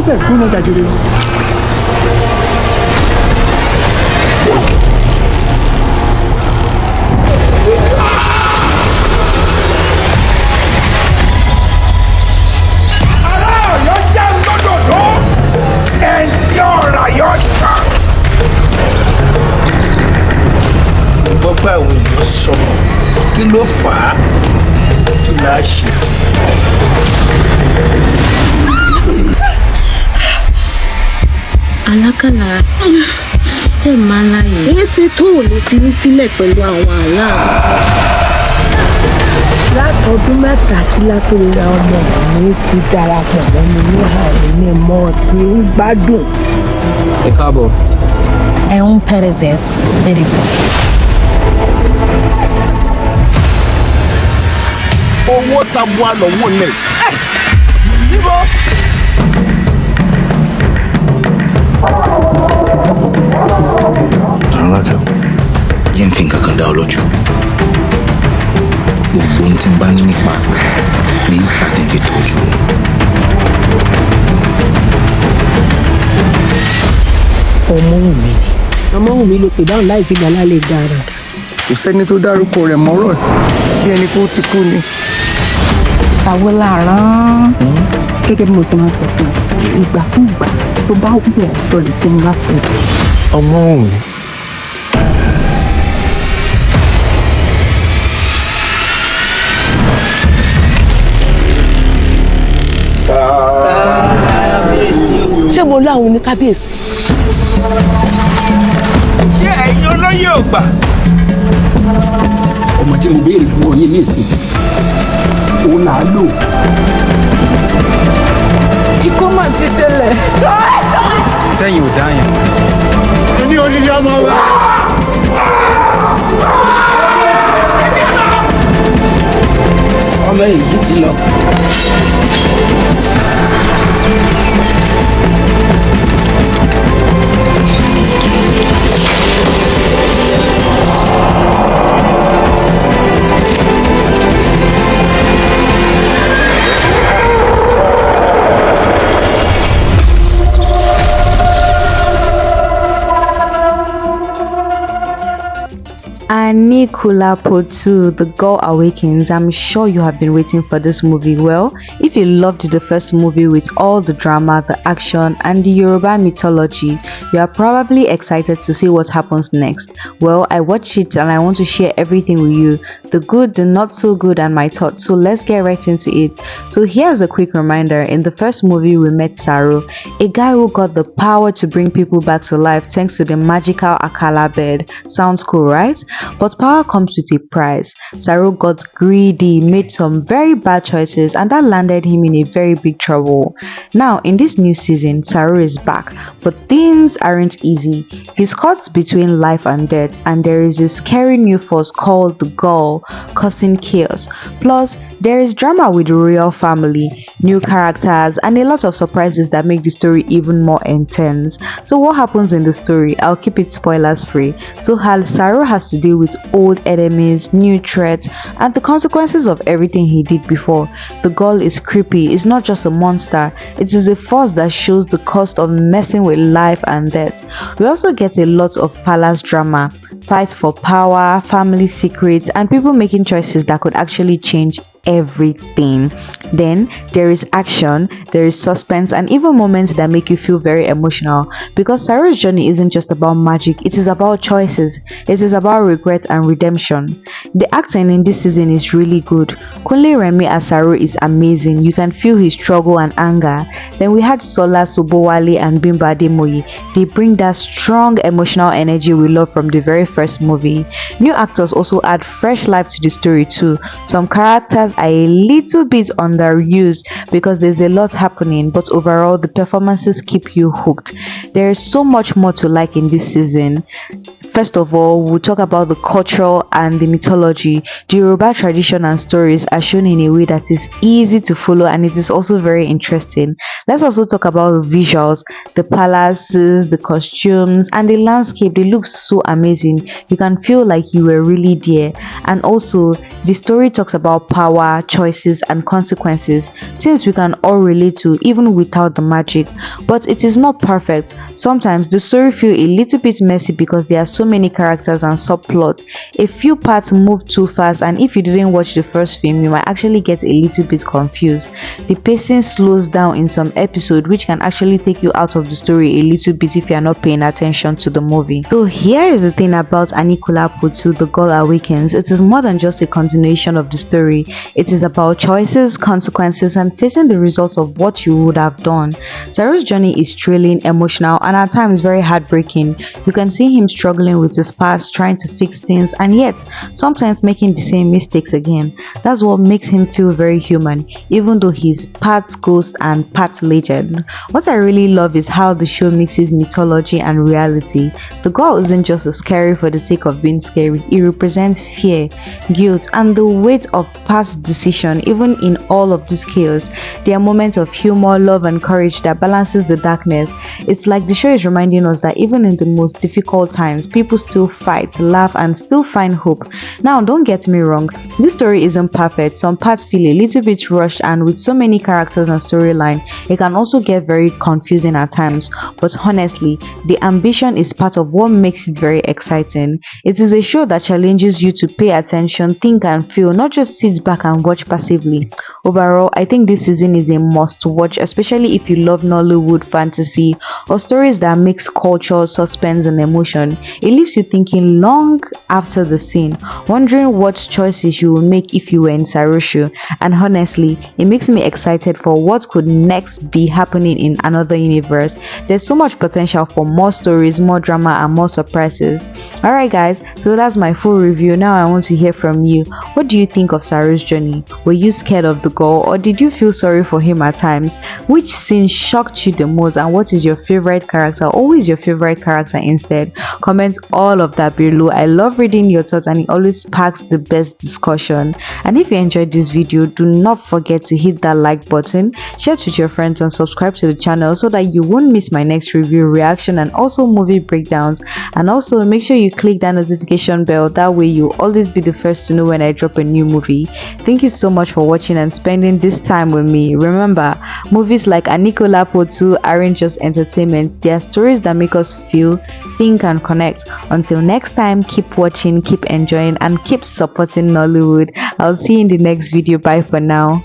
fẹ́ gbóná jàjèrè lọ. Bọ́pẹ́ àwọn èèyàn sọ kí ló fà á kí la ṣe sí. Alákàlà tẹ̀ máa láyè. Èyí ṣe tó ò lè fi mí sílẹ̀ pẹ̀lú àwọn àlá. Látọdún mẹ́ta kí látòrí ọmọ mi ti darapọ̀ mọ́ mi ní àárín ní mọ́ tí ń gbádùn. Ẹ káàbọ̀. É prazer ver você. Owó tabua lọ́wọ́ lẹ̀. Níbo? Alákẹ́, yẹn fi nǹkan kan dá ọ lójú. Gbogbo ohun tí ń bá ní nípa ní sàdéfì tójú. Ọmọwùmí ni. Ọmọwùmí ló pè dáhùn láì fi gbàlá lè dára. Kò sẹ́ni tó dárúkọ rẹ̀ mọ́rọ̀ bí ẹni kó ti kú ni. Àwọn làárán. Gẹ́gẹ́ bí mo ti máa sọ fún ọ, ìgbàkúùgbà tó bá wù ọ́ tó lè sinmi lásán. Ọmọwùmí. Ṣé mo láwọn ní kábíyèsí? Ṣé ẹ̀yin olóyè ò gbà? Ọmọ tí mo béèrè lọ́wọ́ yín ní ìsìn òun là á lò. Ikú mà ti ṣẹlẹ̀. Sẹ́yìn ò dáyàn. Ní odidi ọmọ wa. Ọmọ èyí ti lọ. Aníkúlápó 2, The Ghoul Awakens. I'm sure you have been waiting for this movie. Well, if you loved the first movie with all the drama, the action, and the Yoruba mythology, you are probably excited to see what happens next. Well, I watched it and I want to share everything with you, the good, the not so good, and my thoughts. So let's get right into it. So here's a quick reminder. In the first movie, we met Saru, a guy who got the power to bring people back to life thanks to the magical Akala bed. Sounds cool, right? But power comes with a price. Saru got greedy, made some very bad choices, and that landed him in a very big trouble. Now, in this new season, Saru is back, but things aren't easy. He's caught between life and death, and there is a scary new force called the Ghoul, causing chaos. Plus, there is drama with the royal family, new characters, and a lot of surprises that make the story even more intense. So what happens in the story? I'll keep it spoilers free. So Saru has to deal with old enemies, new threats, and the consequences of everything he did before. The Ghoul is creepy. It's not just a monster. It is a force that shows the cost of messing with life and death. We also get a lot of palace drama, fights for power, family secrets, and people making choices that could actually change everything. Then there is action, there is suspense, and even moments that make you feel very emotional, because Saru's journey isn't just about magic, it is about choices, it is about regret and redemption. The acting in this season is really good. Kunle Remi as Saru is amazing. You can feel his struggle and anger. Then we had Sola Sobowale and Bimbo Ademoye. They bring that strong emotional energy we love from the very first movie. New actors also add fresh life to the story too. Some characters are a little bit underused because there's a lot happening, but overall the performances keep you hooked. There is so much more to like in this season. First of all, we'll talk about the culture and the mythology. The Yoruba tradition and stories are shown in a way that is easy to follow, and it is also very interesting. Let's also talk about the visuals, the palaces, the costumes, and the landscape. They look so amazing. You can feel like you were really there. And also, the story talks about power, choices, and consequences, things we can all relate to even without the magic. But it is not perfect. Sometimes the story feels a little bit messy because there are so many characters and subplots. A few parts move too fast, and if you didn't watch the first film, you might actually get a little bit confused. The pacing slows down in some episodes, which can actually take you out of the story a little bit if you are not paying attention to the movie. So here is the thing about Aníkúlápó 2: The Ghoul Awakens. It is more than just a continuation of the story. It is about choices, consequences, and facing the results of what you would have done. Saru's journey is thrilling, emotional, and at times very heartbreaking. You can see him struggling with his past, trying to fix things, and yet sometimes making the same mistakes again. That's what makes him feel very human, even though he's part ghost and part legend. What I really love is how the show mixes mythology and reality. The ghoul isn't just scary for the sake of being scary. It represents fear, guilt, and the weight of past decision. Even in all of this chaos, there are moments of humor, love, and courage that balances the darkness. It's like the show is reminding us that even in the most difficult times, people still fight, laugh, and still find hope. Now, don't get me wrong, this story isn't perfect. Some parts feel a little bit rushed, and with so many characters and storyline, it can also get very confusing at times. But honestly, the ambition is part of what makes it very exciting. It is a show that challenges you to pay attention, think, and feel, not just sit back and watch passively. Overall, I think this season is a must watch, especially if you love Nollywood fantasy or stories that mix culture, suspense, and emotion. It leaves you thinking long after the scene, wondering what choices you will make if you were in Saru's shoe. And honestly, it makes me excited for what could next be happening in another universe. There's so much potential for more stories, more drama, and more surprises. Alright guys, so that's my full review. Now I want to hear from you. What do you think of Saru's journey? Were you scared of the ghoul, or did you feel sorry for him at times? Which scene shocked you the most, and what is your favorite character? Always your favorite character instead. Comment all of that below. I love reading your thoughts, and it always sparks the best discussion. And if you enjoyed this video, do not forget to hit that like button, share it with your friends, and subscribe to the channel so that you won't miss my next review, reaction, and also movie breakdowns. And also make sure you click that notification bell, that way you'll always be the first to know when I drop a new movie. Thank you so much for watching and spending this time with me. Remember, movies like Aníkúlápó 2 aren't just entertainment, they are stories that make us feel, think, and connect. Until next time, keep watching, keep enjoying, and keep supporting Nollywood. I'll see you in the next video. Bye for now.